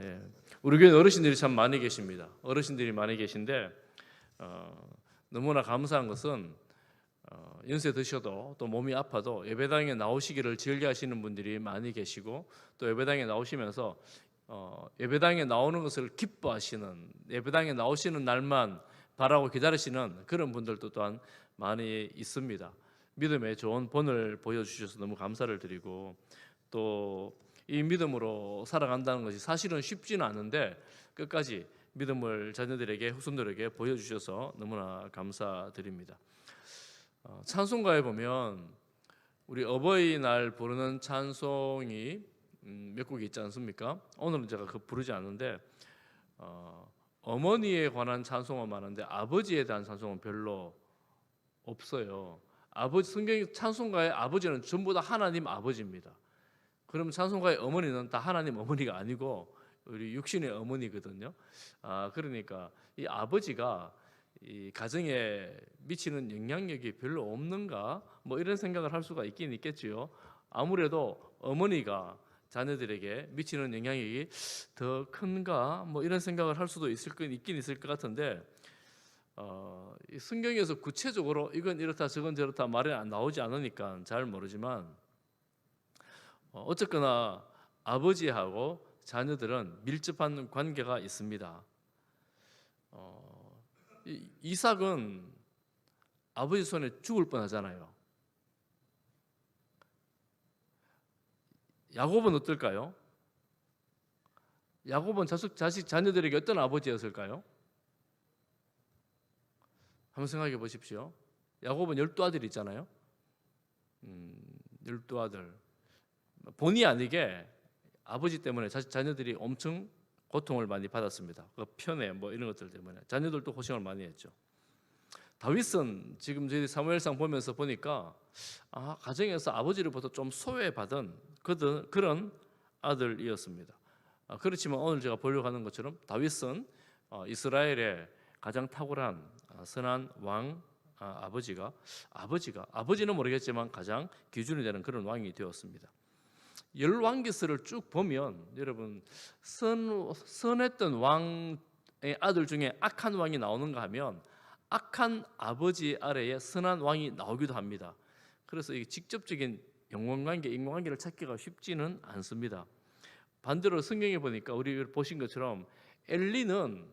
예. 우리 교회 어르신들이 참 많이 계십니다. 어르신들이 많이 계신데 너무나 감사한 것은 연세 드셔도 또 몸이 아파도 예배당에 나오시기를 즐겨하시는 분들이 많이 계시고, 또 예배당에 나오시면서 예배당에 나오는 것을 기뻐하시는, 예배당에 나오시는 날만 바라고 기다리시는 그런 분들도 또한 많이 있습니다. 믿음의 좋은 본을 보여주셔서 너무 감사를 드리고, 또 이 믿음으로 살아간다는 것이 사실은 쉽지는 않은데 끝까지 믿음을 자녀들에게, 후손들에게 보여주셔서 너무나 감사드립니다. 찬송가에 보면 우리 어버이날 부르는 찬송이 몇 곡이 있지 않습니까? 오늘은 제가 부르지 않는데 어머니에 관한 찬송은 많은데 아버지에 대한 찬송은 별로 없어요. 성경 찬송가의 아버지는 전부 다 하나님 아버지입니다. 그럼 찬송가의 어머니는 다 하나님 어머니가 아니고 우리 육신의 어머니거든요. 그러니까 이 아버지가 이 가정에 미치는 영향력이 별로 없는가, 뭐 이런 생각을 할 수가 있긴 있겠지요. 아무래도 어머니가 자녀들에게 미치는 영향력이 더 큰가, 뭐 이런 생각을 할 수도 있긴 있을 것 같은데 이 성경에서 구체적으로 이건 이렇다 저건 저렇다 말이 나오지 않으니까 잘 모르지만 어쨌거나 아버지하고 자녀들은 밀접한 관계가 있습니다. 이삭은 아버지 손에 죽을 뻔하잖아요. 야곱은 어떨까요? 야곱은 자식 자녀들에게 어떤 아버지였을까요? 한번 생각해 보십시오. 야곱은 12아들이 있잖아요. 12아들. 본의 아니게 아버지 때문에 자녀들이 엄청 고통을 많이 받았습니다. 그 편애 뭐 이런 것들 때문에 자녀들도 고생을 많이 했죠. 다윗은 지금 저희 사무엘상 보면서 보니까 가정에서 아버지로부터 좀 소외받은 그런 아들이었습니다. 그렇지만 오늘 제가 보려고 하는 것처럼 다윗은 이스라엘의 가장 탁월한 선한 왕, 아버지는 모르겠지만 가장 기준이 되는 그런 왕이 되었습니다. 열왕기서를 쭉 보면 여러분 선했던 왕의 아들 중에 악한 왕이 나오는가 하면 악한 아버지 아래에 선한 왕이 나오기도 합니다. 그래서 이 직접적인 영혼관계, 인간관계를 찾기가 쉽지는 않습니다. 반대로 성경에 보니까 우리 보신 것처럼 엘리는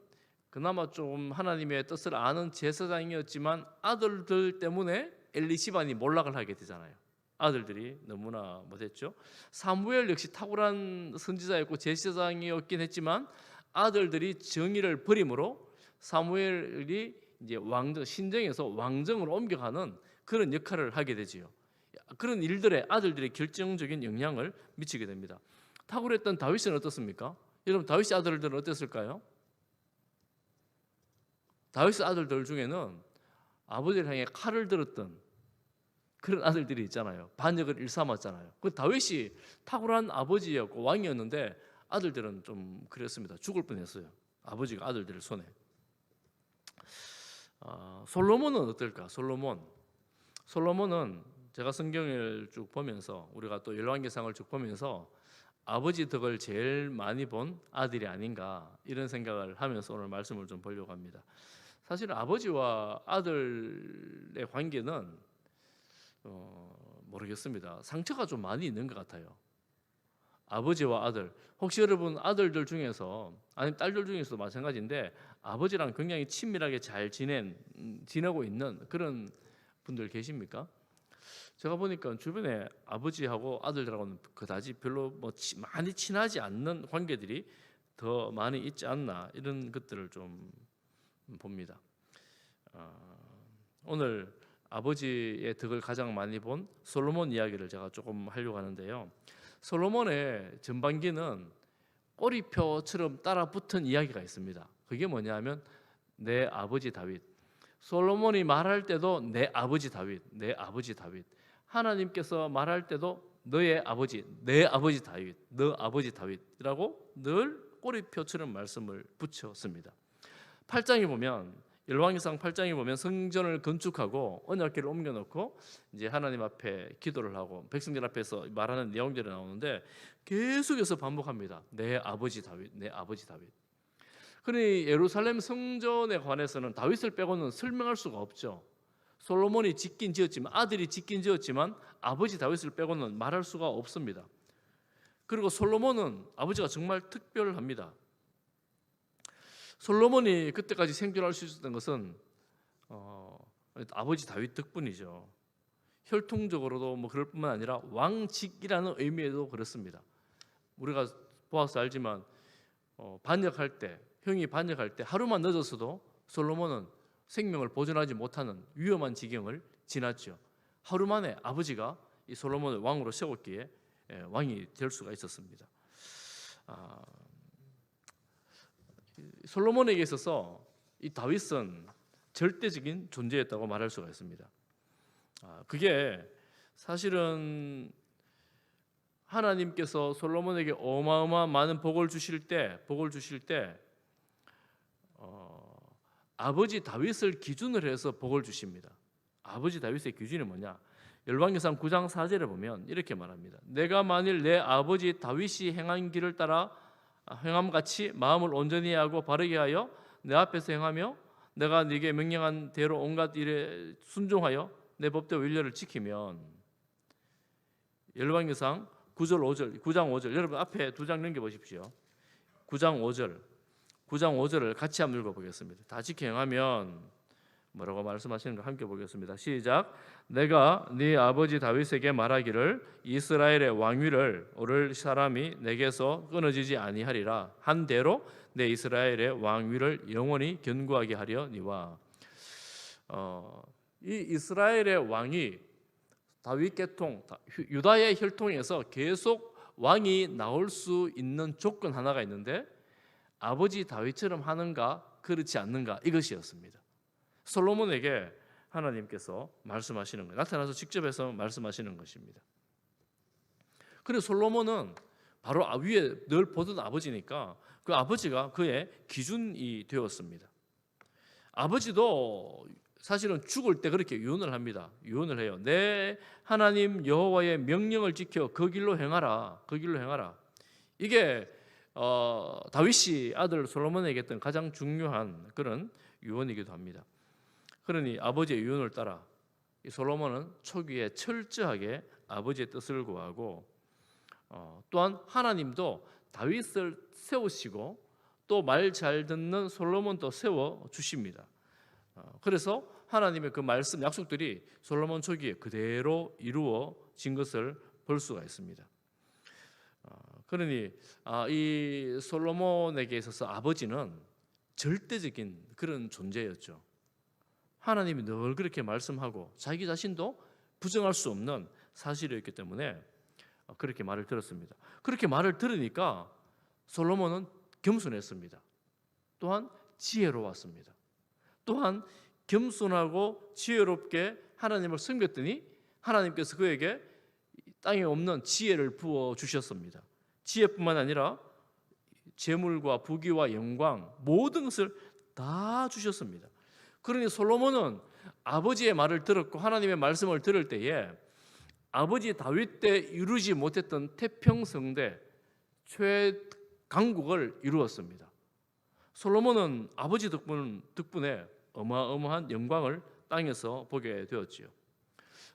그나마 좀 하나님의 뜻을 아는 제사장이었지만 아들들 때문에 엘리 집안이 몰락을 하게 되잖아요. 아들들이 너무나 못했죠. 사무엘 역시 탁월한 선지자였고 제사장이었긴 했지만 아들들이 정의를 버림으로 사무엘이 이제 신정에서 왕정으로 옮겨가는 그런 역할을 하게 되지요. 그런 일들에 아들들이 결정적인 영향을 미치게 됩니다. 탁월했던 다윗은 어떻습니까? 여러분 다윗의 아들들은 어땠을까요? 다윗의 아들들 중에는 아버지를 향해 칼을 들었던 그런 아들들이 있잖아요. 반역을 일삼았잖아요. 그 다윗이 탁월한 아버지였고 왕이었는데 아들들은 좀 그랬습니다. 죽을 뻔했어요. 아버지가 아들들 손에. 솔로몬은 어떨까? 솔로몬은 제가 성경을 쭉 보면서 우리가 또 열왕기상을 쭉 보면서 아버지 덕을 제일 많이 본 아들이 아닌가 이런 생각을 하면서 오늘 말씀을 좀 보려고 합니다. 사실 아버지와 아들의 관계는 모르겠습니다. 상처가 좀 많이 있는 것 같아요. 아버지와 아들. 혹시 여러분 아들들 중에서 아니면 딸들 중에서도 마찬가지인데 아버지랑 굉장히 친밀하게 잘 지내고 있는 그런 분들 계십니까? 제가 보니까 주변에 아버지하고 아들들하고는 그다지 별로 많이 친하지 않는 관계들이 더 많이 있지 않나 이런 것들을 좀 봅니다. 오늘 아버지의 덕을 가장 많이 본 솔로몬 이야기를 제가 조금 하려고 하는데요. 솔로몬의 전반기는 꼬리표처럼 따라붙은 이야기가 있습니다. 그게 뭐냐면 내 아버지 다윗. 솔로몬이 말할 때도 내 아버지 다윗, 내 아버지 다윗. 하나님께서 말할 때도 너의 아버지, 내 아버지 다윗, 너 아버지 다윗이라고 늘 꼬리표처럼 말씀을 붙였습니다. 8장에 보면 열왕기상 8장에 보면 성전을 건축하고 언약궤를 옮겨놓고 이제 하나님 앞에 기도를 하고 백성들 앞에서 말하는 내용들이 나오는데 계속해서 반복합니다. 내 아버지 다윗, 내 아버지 다윗. 그러니 예루살렘 성전에 관해서는 다윗을 빼고는 설명할 수가 없죠. 솔로몬이 짓긴 지었지만, 아들이 짓긴 지었지만 아버지 다윗을 빼고는 말할 수가 없습니다. 그리고 솔로몬은 아버지가 정말 특별합니다. 솔로몬이 그때까지 생존할 수 있었던 것은 아버지 다윗 덕분이죠. 혈통적으로도 뭐 그럴 뿐만 아니라 왕직이라는 의미에도 그렇습니다. 우리가 보아서 알지만 반역할 때, 형이 반역할 때 하루만 늦었어도 솔로몬은 생명을 보존하지 못하는 위험한 지경을 지났죠. 하루 만에 아버지가 이 솔로몬을 왕으로 세웠기에 왕이 될 수가 있었습니다. 솔로몬에게 있어서 이 다윗은 절대적인 존재였다고 말할 수가 있습니다. 그게 사실은 하나님께서 솔로몬에게 어마어마한 많은 복을 주실 때 아버지 다윗을 기준으로 해서 복을 주십니다. 아버지 다윗의 기준이 뭐냐? 열왕기상 9장 4절에 보면 이렇게 말합니다. 내가 만일 내 아버지 다윗이 행한 길을 따라 행함같이 마음을 온전히 하고 바르게 하여 내 앞에서 행하며 내가 네게 명령한 대로 온갖 일에 순종하여 내 법대로 율례를 지키면, 열왕기상 9절 5절 9장 5절, 여러분 앞에 두 장 넘겨 보십시오. 9장 5절을 같이 한번 읽어보겠습니다. 다 지켜 행하면 뭐라고 말씀하시는 거 함께 보겠습니다. 시작. 내가 네 아버지 다윗에게 말하기를 이스라엘의 왕위를 오를 사람이 내게서 끊어지지 아니하리라 한 대로 내 이스라엘의 왕위를 영원히 견고하게 하려니와. 이 이스라엘의 왕이 다윗 계통, 유다의 혈통에서 계속 왕이 나올 수 있는 조건 하나가 있는데 아버지 다윗처럼 하는가 그렇지 않는가 이것이었습니다. 솔로몬에게 하나님께서 말씀하시는 거예요. 나타나서 직접 해서 말씀하시는 것입니다. 그래서 솔로몬은 바로 위에 늘 보던 아버지니까 그 아버지가 그의 기준이 되었습니다. 아버지도 사실은 죽을 때 그렇게 유언을 합니다. 유언을 해요. 내 하나님 여호와의 명령을 지켜 그 길로 행하라. 그 길로 행하라. 이게 다윗이 아들 솔로몬에게 했던 가장 중요한 그런 유언이기도 합니다. 그러니 아버지의 유언을 따라 이 솔로몬은 초기에 철저하게 아버지의 뜻을 구하고 또한 하나님도 다윗을 세우시고 또 말 잘 듣는 솔로몬도 세워 주십니다. 그래서 하나님의 그 말씀 약속들이 솔로몬 초기에 그대로 이루어진 것을 볼 수가 있습니다. 그러니 이 솔로몬에게 있어서 아버지는 절대적인 그런 존재였죠. 하나님이 늘 그렇게 말씀하고 자기 자신도 부정할 수 없는 사실이었기 때문에 그렇게 말을 들었습니다. 그렇게 말을 들으니까 솔로몬은 겸손했습니다. 또한 지혜로웠습니다. 또한 겸손하고 지혜롭게 하나님을 섬겼더니 하나님께서 그에게 땅에 없는 지혜를 부어 주셨습니다. 지혜뿐만 아니라 재물과 부귀와 영광 모든 것을 다 주셨습니다. 그러니 솔로몬은 아버지의 말을 들었고 하나님의 말씀을 들을 때에 아버지 다윗 때 이루지 못했던 태평성대 최강국을 이루었습니다. 솔로몬은 아버지 덕분에 어마어마한 영광을 땅에서 보게 되었지요.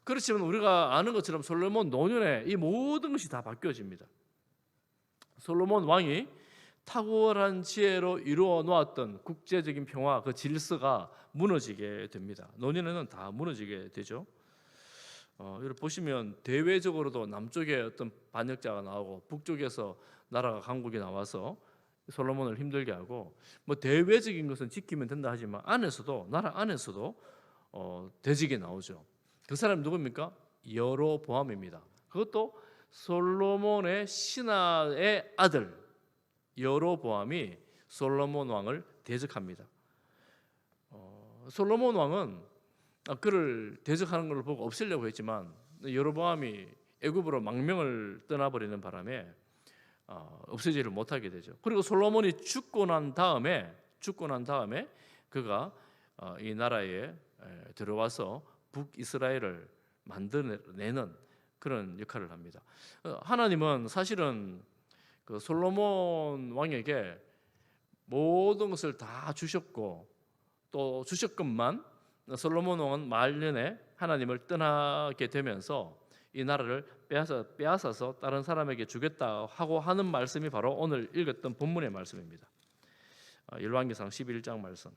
그렇지만 우리가 아는 것처럼 솔로몬 노년에 이 모든 것이 다 바뀌어집니다. 솔로몬 왕이 탁월한 지혜로 이루어 놓았던 국제적인 평화 그 질서가 무너지게 됩니다. 노년에는 다 무너지게 되죠. 여러분 보시면 대외적으로도 남쪽에 어떤 반역자가 나오고 북쪽에서 나라가 강국이 나와서 솔로몬을 힘들게 하고 뭐 대외적인 것은 지키면 된다 하지만 나라 안에서도 대적이 나오죠. 그 사람이 누굽니까? 여로보암입니다. 그것도 솔로몬의 신하의 아들 여로보암이 솔로몬 왕을 대적합니다. 솔로몬 왕은 그를 대적하는 것을 보고 없애려고 했지만 여로보암이 애굽으로 망명을 떠나버리는 바람에 없애지를 못하게 되죠. 그리고 솔로몬이 죽고 난 다음에 그가 이 나라에 들어와서 북이스라엘을 만들어내는 그런 역할을 합니다. 하나님은 사실은 그 솔로몬 왕에게 모든 것을 다 주셨고 또 주셨건만 솔로몬 왕은 말년에 하나님을 떠나게 되면서 이 나라를 빼앗아서 다른 사람에게 주겠다 하고 하는 말씀이 바로 오늘 읽었던 본문의 말씀입니다. 열왕기상 11장 말씀.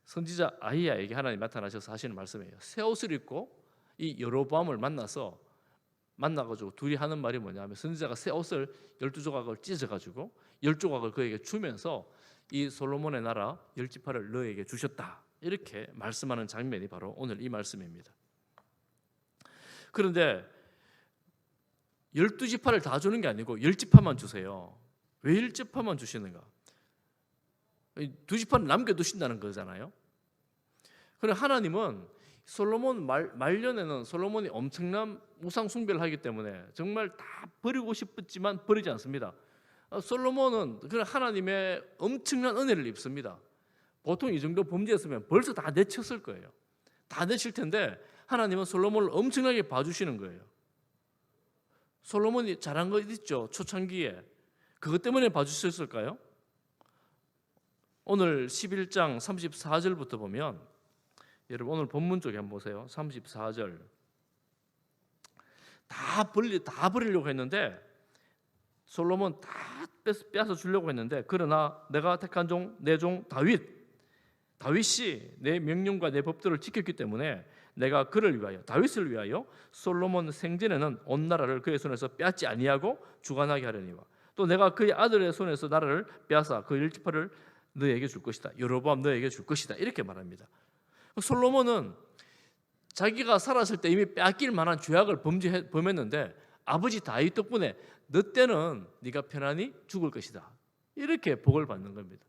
선지자 아히야에게 하나님 나타나셔서 하시는 말씀이에요. 새 옷을 입고 이 여로보암을 만나가지고 둘이 하는 말이 뭐냐면, 선지자가 새 옷을 12조각을 찢어가지고 10조각을 그에게 주면서 이 솔로몬의 나라 10지파를 너에게 주셨다, 이렇게 말씀하는 장면이 바로 오늘 이 말씀입니다. 그런데 12지파를 다 주는 게 아니고 10지파만 주세요. 왜 10지파만 주시는가? 2지파는 남겨두신다는 거잖아요. 그런데 하나님은 솔로몬 말년에는 솔로몬이 엄청난 우상 숭배를 하기 때문에 정말 다 버리고 싶었지만 버리지 않습니다. 솔로몬은 그 하나님의 엄청난 은혜를 입습니다. 보통 이 정도 범죄했으면 벌써 다 내쳤을 거예요. 다 내칠 텐데 하나님은 솔로몬을 엄청나게 봐주시는 거예요. 솔로몬이 잘한 거 있죠, 초창기에. 그것 때문에 봐주셨을까요? 오늘 11장 34절부터 보면, 여러분 오늘 본문 쪽에 한번 보세요. 34절. 다 버리려고 했는데, 솔로몬 다 빼앗아 주려고 했는데, 그러나 내가 택한 내 종 다윗이 내 명령과 내 법도를 지켰기 때문에 내가 그를 위하여, 다윗을 위하여 솔로몬 생전에는 온 나라를 그의 손에서 빼앗지 아니하고 주관하게 하려니와, 또 내가 그의 아들의 손에서 나라를 빼앗아 그 10지파를 너에게 줄 것이다. 여로보암 너에게 줄 것이다. 이렇게 말합니다. 솔로몬은 자기가 살았을 때 이미 빼앗길 만한 죄악을 범했는데 아버지 다윗 덕분에 너 때는 네가 편안히 죽을 것이다, 이렇게 복을 받는 겁니다.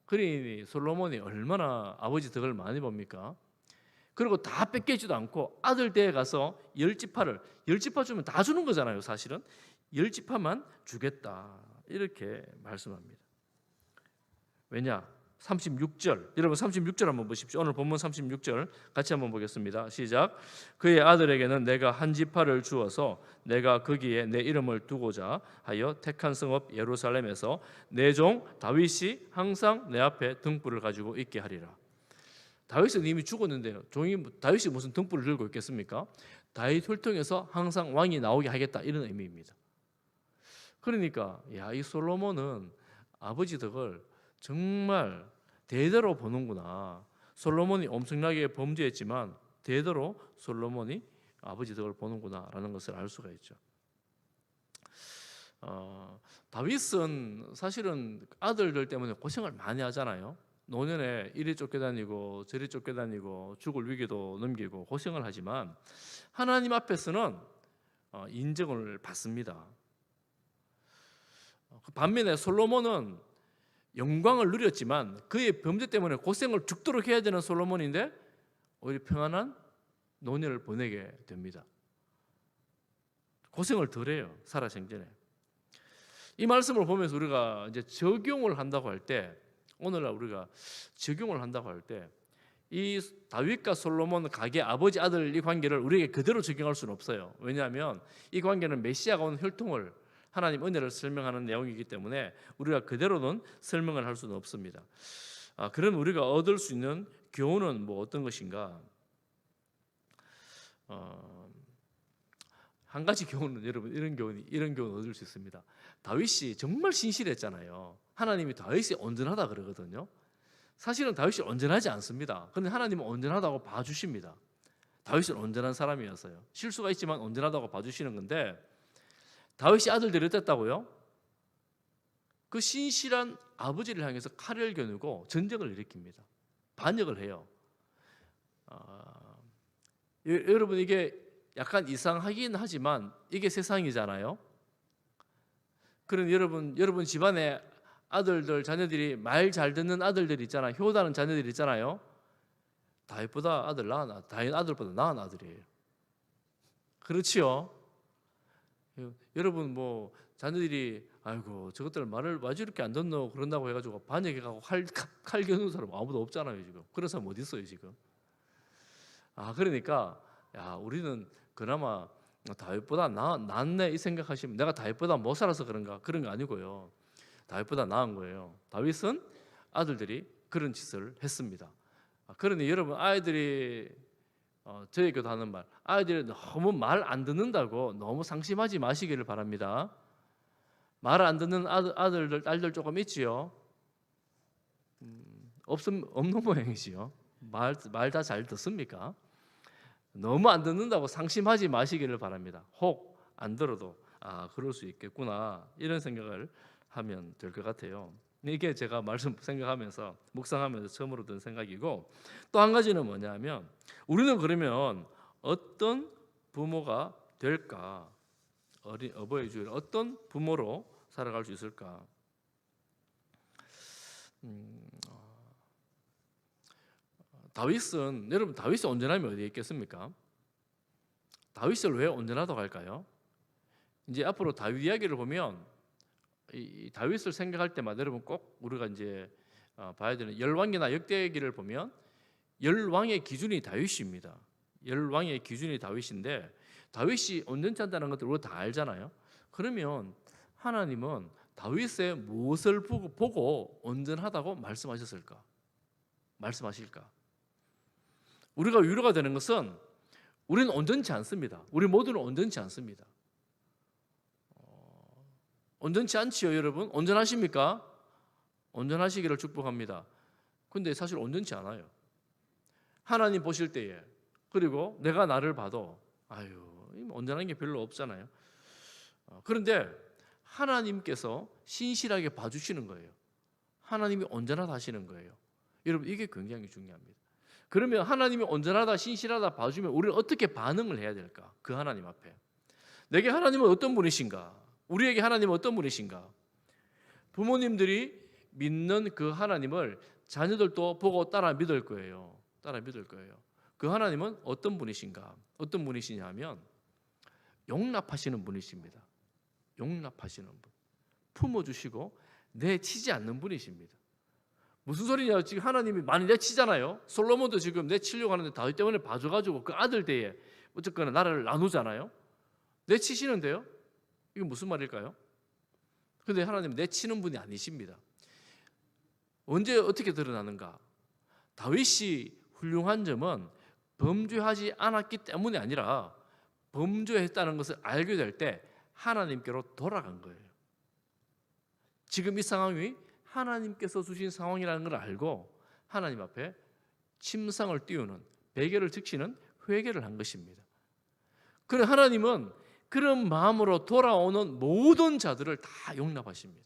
그러니 솔로몬이 얼마나 아버지 덕을 많이 봅니까? 그리고 다 뺏기지도 않고 아들 댁에 가서 10지파 주면 다 주는 거잖아요. 사실은 10지파만 주겠다, 이렇게 말씀합니다. 왜냐? 36절, 여러분 36절 한번 보십시오. 오늘 본문 36절 같이 한번 보겠습니다. 시작. 그의 아들에게는 내가 한 지파를 주어서 내가 거기에 내 이름을 두고자 하여 택한 성읍 예루살렘에서 내 종 다윗이 항상 내 앞에 등불을 가지고 있게 하리라. 다윗은 이미 죽었는데요, 다윗이 무슨 등불을 들고 있겠습니까? 다윗 혈통에서 항상 왕이 나오게 하겠다, 이런 의미입니다. 그러니까 이 솔로몬은 아버지 덕을 정말 대대로 보는구나. 솔로몬이 엄청나게 범죄했지만 대대로 솔로몬이 아버지 덕을 보는구나라는 것을 알 수가 있죠. 다윗은 사실은 아들들 때문에 고생을 많이 하잖아요. 노년에 이리 쫓겨다니고 저리 쫓겨다니고 죽을 위기도 넘기고 고생을 하지만 하나님 앞에서는 인정을 받습니다. 반면에 솔로몬은 영광을 누렸지만 그의 범죄 때문에 고생을 죽도록 해야 되는 솔로몬인데 오히려 평안한 노년을 보내게 됩니다. 고생을 덜 해요, 살아생전에. 이 말씀을 보면서 우리가 이제 적용을 한다고 할 때, 오늘날 우리가 적용을 한다고 할 때 이 다윗과 솔로몬 가게 아버지 아들 이 관계를 우리에게 그대로 적용할 수는 없어요. 왜냐하면 이 관계는 메시아가 온 혈통을, 하나님 은혜를 설명하는 내용이기 때문에 우리가 그대로는 설명을 할 수는 없습니다. 그럼 우리가 얻을 수 있는 교훈은 뭐 어떤 것인가? 한 가지 교훈은, 여러분, 이런 교훈 얻을 수 있습니다. 다윗이 정말 신실했잖아요. 하나님이 다윗이 온전하다 그러거든요. 사실은 다윗이 온전하지 않습니다. 그런데 하나님은 온전하다고 봐주십니다. 다윗은 온전한 사람이었어요. 실수가 있지만 온전하다고 봐주시는 건데, 다윗이 아들들이 어땠다고요? 그 신실한 아버지를 향해서 칼을 겨누고 전쟁을 일으킵니다. 반역을 해요. 여러분, 이게 약간 이상하긴 하지만 이게 세상이잖아요. 그럼 여러분 집안에 아들들, 자녀들이 말 잘 듣는 아들들 있잖아요. 효다는 자녀들 있잖아요. 다윗 아들보다 나은 아들이에요. 그렇지요? 여러분 뭐 자녀들이 아이고 저것들 말을 왜 이렇게 안 듣노 그런다고 해가지고 반역해 가고 칼 겨누는 사람 아무도 없잖아요 지금. 그런 사람 어디 있어요 지금? 그러니까 야 우리는 그나마 다윗보다 낫네 이 생각하시면 내가 다윗보다 못 살아서 그런가 그런 거 아니고요. 다윗보다 나은 거예요. 다윗은 아들들이 그런 짓을 했습니다. 그러니 여러분 아이들이 저에게도 하는 말, 아이들이 너무 말 안 듣는다고 너무 상심하지 마시기를 바랍니다. 말 안 듣는 아들들, 딸들 조금 있지요. 없는 모양이지요. 말 다 잘 듣습니까? 너무 안 듣는다고 상심하지 마시기를 바랍니다. 혹 안 들어도 그럴 수 있겠구나 이런 생각을 하면 될 것 같아요. 이게 제가 말씀 생각하면서 묵상하면서 처음으로 든 생각이고, 또 한 가지는 뭐냐면 우리는 그러면 어떤 부모가 될까? 어버이 주일 어떤 부모로 살아갈 수 있을까? 여러분 다윗이 온전함이 어디에 있겠습니까? 다윗을 왜 온전하다고 할까요? 이제 앞으로 다윗 이야기를 보면 이 다윗을 생각할 때마다 여러분 꼭 우리가 이제 봐야 되는 열왕기나 역대기를 보면 열왕의 기준이 다윗입니다. 열왕의 기준이 다윗인데 다윗이 온전치 않다는 것들 우리가 다 알잖아요. 그러면 하나님은 다윗의 무엇을 보고 온전하다고 말씀하실까? 우리가 위로가 되는 것은 우리는 온전치 않습니다. 우리 모두는 온전치 않습니다. 온전치 않지요, 여러분? 온전하십니까? 온전하시기를 축복합니다. 근데 사실 온전치 않아요. 하나님 보실 때에 그리고 내가 나를 봐도 온전한 게 별로 없잖아요. 그런데 하나님께서 신실하게 봐주시는 거예요. 하나님이 온전하다 하시는 거예요. 여러분 이게 굉장히 중요합니다. 그러면 하나님이 온전하다 신실하다 봐주면 우리는 어떻게 반응을 해야 될까? 그 하나님 앞에 내게 하나님은 어떤 분이신가? 우리에게 하나님은 어떤 분이신가? 부모님들이 믿는 그 하나님을 자녀들도 보고 따라 믿을 거예요. 그 하나님은 어떤 분이신가? 어떤 분이시냐 하면 용납하시는 분이십니다. 용납하시는 분. 품어주시고 내치지 않는 분이십니다. 무슨 소리냐? 지금 하나님이 많이 내치잖아요. 솔로몬도 지금 내치려고 하는데 다윗 때문에 봐줘가지고 그 아들 때에 어쨌거나 나라를 나누잖아요. 내치시는데요. 이게 무슨 말일까요? 그런데 하나님은 내치는 분이 아니십니다. 언제 어떻게 드러나는가? 다윗이 훌륭한 점은 범죄하지 않았기 때문이 아니라 범죄했다는 것을 알게 될 때 하나님께로 돌아간 거예요. 지금 이 상황이 하나님께서 주신 상황이라는 걸 알고 하나님 앞에 침상을 띄우는 베개를 적시는 회개를 한 것입니다. 그래 하나님은 그런 마음으로 돌아오는 모든 자들을 다 용납하십니다.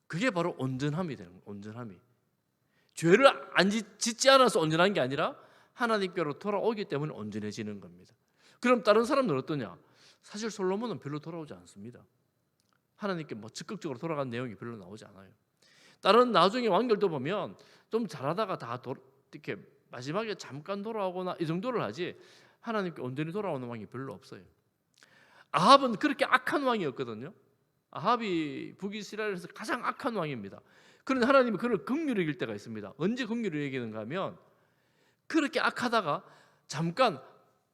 그게 바로 온전함이 되는 거예요. 온전함이. 죄를 안 짓지 않아서 온전한 게 아니라 하나님께로 돌아오기 때문에 온전해지는 겁니다. 그럼 다른 사람들은 어떠냐? 사실 솔로몬은 별로 돌아오지 않습니다. 하나님께 적극적으로 돌아간 내용이 별로 나오지 않아요. 다른 나중에 왕들도 보면 좀 잘하다가 이렇게 마지막에 잠깐 돌아오거나 이 정도를 하지 하나님께 온전히 돌아오는 왕이 별로 없어요. 아합은 그렇게 악한 왕이었거든요. 아합이 북이스라엘에서 가장 악한 왕입니다. 그런데 하나님이 그를 긍휼히 여길 때가 있습니다. 언제 긍휼히 여기는가 하면 그렇게 악하다가 잠깐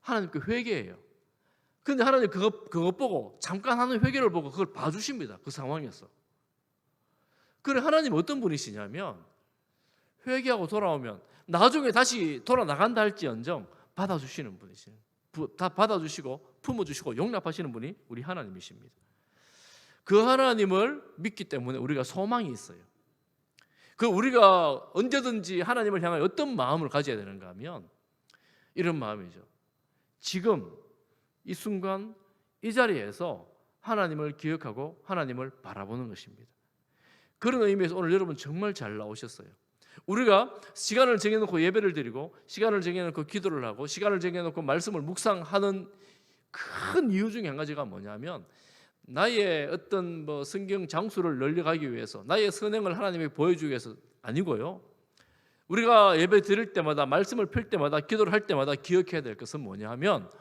하나님께 회개해요. 그런데 하나님 그거 보고 잠깐 하는 회개를 보고 그걸 봐주십니다. 그 상황에서. 그래 하나님 어떤 분이시냐면 회개하고 돌아오면 나중에 다시 돌아나간다 할지언정 받아주시는 분이시에요. 다 받아주시고 품어주시고 용납하시는 분이 우리 하나님이십니다. 그 하나님을 믿기 때문에 우리가 소망이 있어요. 그 우리가 언제든지 하나님을 향하여 어떤 마음을 가져야 되는가 하면 이런 마음이죠. 지금 이 순간 이 자리에서 하나님을 기억하고 하나님을 바라보는 것입니다. 그런 의미에서 오늘 여러분 정말 잘 나오셨어요. 우리가 시간을 정해놓고 예배를 드리고 시간을 정해놓고 기도를 하고 시간을 정해놓고 말씀을 묵상하는 큰 이유 중에 한 가지가 뭐냐면 나의 어떤 성경 장수를 늘려가기 위해서 나의 선행을 하나님에게 보여주기 위해서 아니고요. 우리가 예배 드릴 때마다 말씀을 펼 때마다 기도를 할 때마다 기억해야 될 것은 뭐냐 하면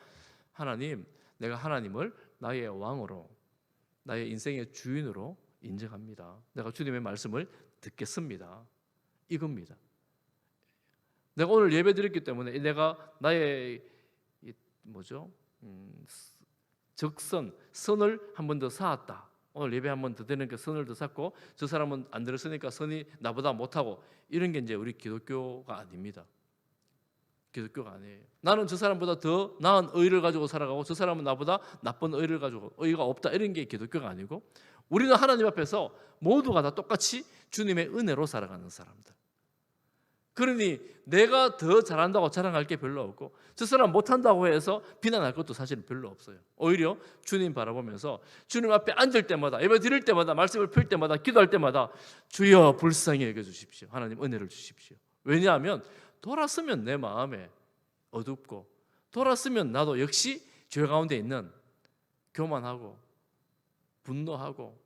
하나님, 내가 하나님을 나의 왕으로 나의 인생의 주인으로 인정합니다. 내가 주님의 말씀을 듣겠습니다. 이겁니다. 내가 오늘 예배 드렸기 때문에 내가 나의 선을 한 번 더 쌓았다. 오늘 예배 한 번 더 드리니까 선을 더 쌓고 저 사람은 안 들었으니까 선이 나보다 못하고, 이런 게 이제 우리 기독교가 아닙니다. 기독교가 아니에요. 나는 저 사람보다 더 나은 의를 가지고 살아가고 저 사람은 나보다 나쁜 의를 가지고 의가 없다, 이런 게 기독교가 아니고, 우리는 하나님 앞에서 모두가 다 똑같이 주님의 은혜로 살아가는 사람들. 그러니 내가 더 잘한다고 자랑할 게 별로 없고 저 사람 못한다고 해서 비난할 것도 사실은 별로 없어요. 오히려 주님 바라보면서 주님 앞에 앉을 때마다, 예배 드릴 때마다, 말씀을 펼 때마다, 기도할 때마다 주여 불쌍히 여겨주십시오. 하나님 은혜를 주십시오. 왜냐하면 돌았으면 내 마음에 어둡고, 돌았으면 나도 역시 죄 가운데 있는 교만하고 분노하고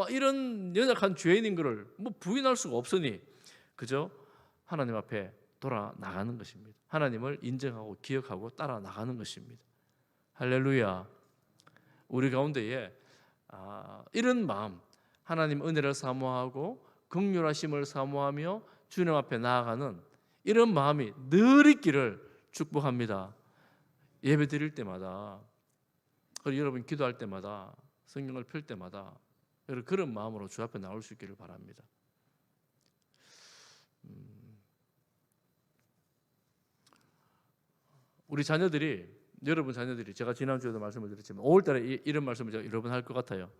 이런 연약한 죄인인 것을 부인할 수가 없으니 그저 하나님 앞에 돌아 나가는 것입니다. 하나님을 인정하고 기억하고 따라 나가는 것입니다. 할렐루야. 우리 가운데에 이런 마음, 하나님 은혜를 사모하고 긍휼하심을 사모하며 주님 앞에 나아가는 이런 마음이 늘 있기를 축복합니다. 예배 드릴 때마다, 그리고 여러분 기도할 때마다, 성경을 펼 때마다 그런 마음으로 주 앞에 나올 수 있기를 바랍니다. 우리 자녀들이, 여러분 자녀들이, 제가 지난주에도 말씀을 드렸지만 5월달에 이런 말씀을 제가 여러 번 할 것 같아요.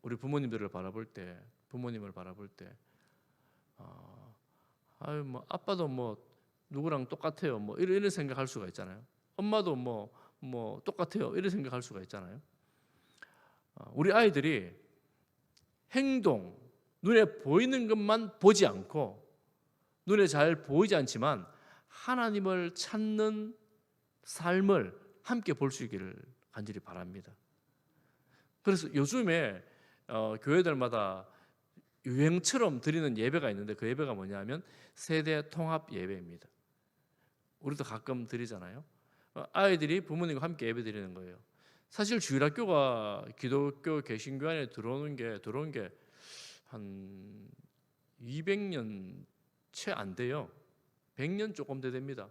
우리 부모님들을 바라볼 때, 부모님을 바라볼 때, 아빠도 누구랑 똑같아요, 이런 생각할 수가 있잖아요. 엄마도 똑같아요, 이런 생각할 수가 있잖아요. 우리 아이들이 행동, 눈에 보이는 것만 보지 않고, 눈에 잘 보이지 않지만 하나님을 찾는 삶을 함께 볼 수 있기를 간절히 바랍니다. 그래서 요즘에 교회들마다 유행처럼 드리는 예배가 있는데, 그 예배가 뭐냐면 세대 통합 예배입니다. 우리도 가끔 드리잖아요. 아이들이 부모님과 함께 예배 드리는 거예요. 사실 주일학교가 기독교 개신교 안에 들어온 게 한 200년 채 안 돼요. 100년 조금 더 됩니다.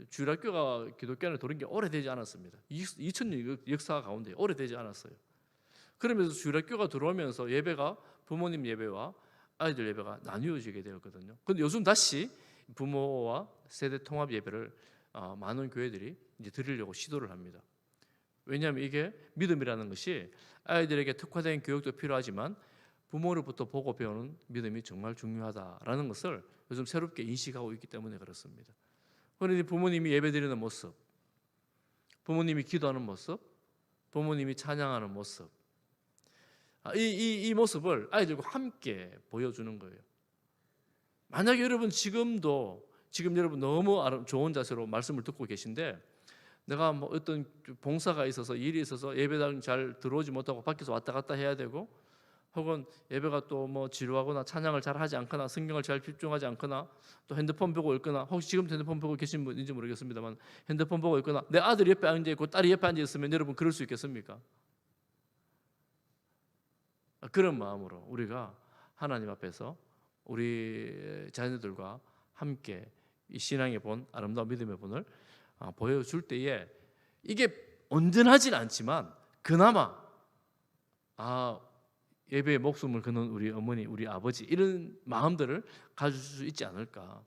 주일학교가 기독교 안에 들어온 게 오래되지 않았습니다. 2000년 역사 가운데 오래되지 않았어요. 그러면서 주일학교가 들어오면서 예배가 부모님 예배와 아이들 예배가 나뉘어지게 되었거든요. 그런데 요즘 다시 부모와 세대 통합 예배를 많은 교회들이 이제 드리려고 시도를 합니다. 왜냐하면 이게 믿음이라는 것이 아이들에게 특화된 교육도 필요하지만 부모로부터 보고 배우는 믿음이 정말 중요하다라는 것을 요즘 새롭게 인식하고 있기 때문에 그렇습니다. 그런데 부모님이 예배드리는 모습, 부모님이 기도하는 모습, 부모님이 찬양하는 모습, 이 모습을 아이들과 함께 보여주는 거예요. 만약에 여러분 지금 여러분 너무 좋은 자세로 말씀을 듣고 계신데, 내가 어떤 봉사가 있어서, 일이 있어서 예배당 잘 들어오지 못하고 밖에서 왔다 갔다 해야 되고, 혹은 예배가 또 지루하거나 찬양을 잘 하지 않거나 성경을 잘 집중하지 않거나 또 핸드폰 보고 있거나, 혹시 지금 핸드폰 보고 계신 분인지 모르겠습니다만 핸드폰 보고 있거나 내 아들이 옆에 앉아 있고 딸이 옆에 앉아 있으면 여러분 그럴 수 있겠습니까? 그런 마음으로 우리가 하나님 앞에서 우리 자녀들과 함께 이 신앙의 본, 아름다운 믿음의 본을 보여줄 때에, 이게 온전하진 않지만 그나마 예배에 목숨을 거는 우리 어머니, 우리 아버지, 이런 마음들을 가질 수 있지 않을까,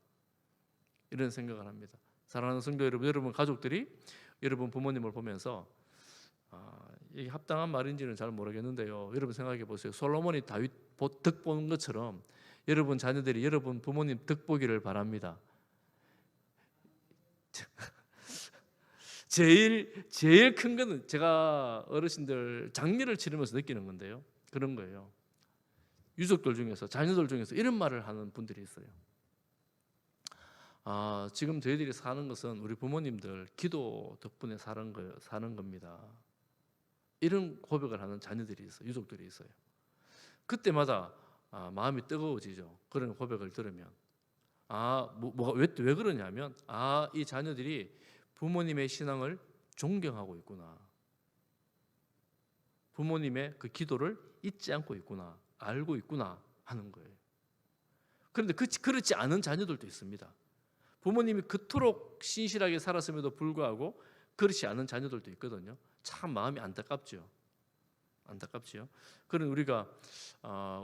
이런 생각을 합니다. 사랑하는 성도 여러분 가족들이 여러분 부모님을 보면서 이게 합당한 말인지는 잘 모르겠는데요, 여러분 생각해 보세요. 솔로몬이 다윗 덕 보는 것처럼 여러분 자녀들이 여러분 부모님 덕 보기를 바랍니다. 제일 큰 거는 제가 어르신들 장례를 치르면서 느끼는 건데요, 그런 거예요. 유족들 중에서, 자녀들 중에서 이런 말을 하는 분들이 있어요. 지금 저희들이 사는 것은 우리 부모님들 기도 덕분에 사는 겁니다. 이런 고백을 하는 자녀들이 있어요. 유족들이 있어요. 그때마다 마음이 뜨거워지죠. 그런 고백을 들으면 왜 그러냐면 이 자녀들이 부모님의 신앙을 존경하고 있구나. 부모님의 그 기도를 잊지 않고 있구나, 알고 있구나 하는 거예요. 그런데 그렇지 않은 자녀들도 있습니다. 부모님이 그토록 신실하게 살았음에도 불구하고 그렇지 않은 자녀들도 있거든요. 참 마음이 안타깝죠. 안타깝지요. 그런 우리가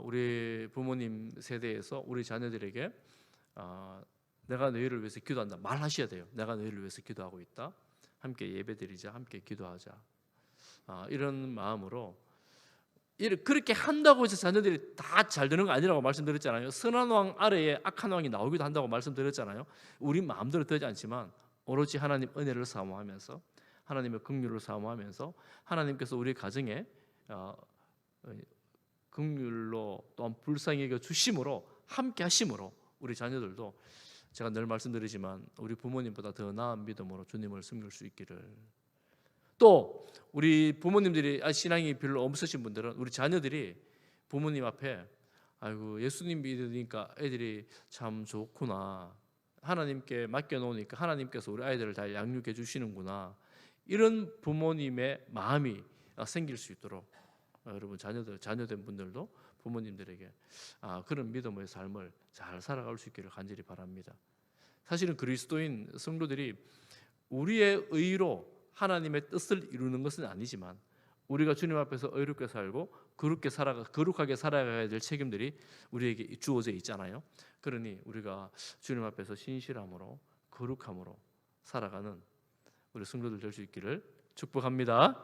우리 부모님 세대에서 우리 자녀들에게 내가 너희를 위해서 기도한다 말하셔야 돼요. 내가 너희를 위해서 기도하고 있다. 함께 예배드리자. 함께 기도하자. 이런 마음으로 그렇게 한다고 해서 자녀들이 다 잘 되는 거 아니라고 말씀드렸잖아요. 선한 왕 아래에 악한 왕이 나오기도 한다고 말씀드렸잖아요. 우리 마음대로 되지 않지만 오로지 하나님 은혜를 사모하면서 하나님의 긍휼을 사모하면서 하나님께서 우리 가정에 긍휼로 또한 불쌍히 여겨 주심으로 함께 하심으로 우리 자녀들도 제가 늘 말씀드리지만 우리 부모님보다 더 나은 믿음으로 주님을 섬길 수 있기를. 또 우리 부모님들이 신앙이 별로 없으신 분들은 우리 자녀들이 부모님 앞에 아이고 예수님 믿으니까 애들이 참 좋구나, 하나님께 맡겨놓으니까 하나님께서 우리 아이들을 잘 양육해 주시는구나, 이런 부모님의 마음이 생길 수 있도록 여러분 자녀된 분들도 부모님들에게 그런 믿음의 삶을 잘 살아갈 수 있기를 간절히 바랍니다. 사실은 그리스도인 성도들이 우리의 의로 하나님의 뜻을 이루는 것은 아니지만 우리가 주님 앞에서 의롭게 살고 거룩하게 살아가야 될 책임들이 우리에게 주어져 있잖아요. 그러니 우리가 주님 앞에서 신실함으로 거룩함으로 살아가는 우리 성도들 될 수 있기를 축복합니다.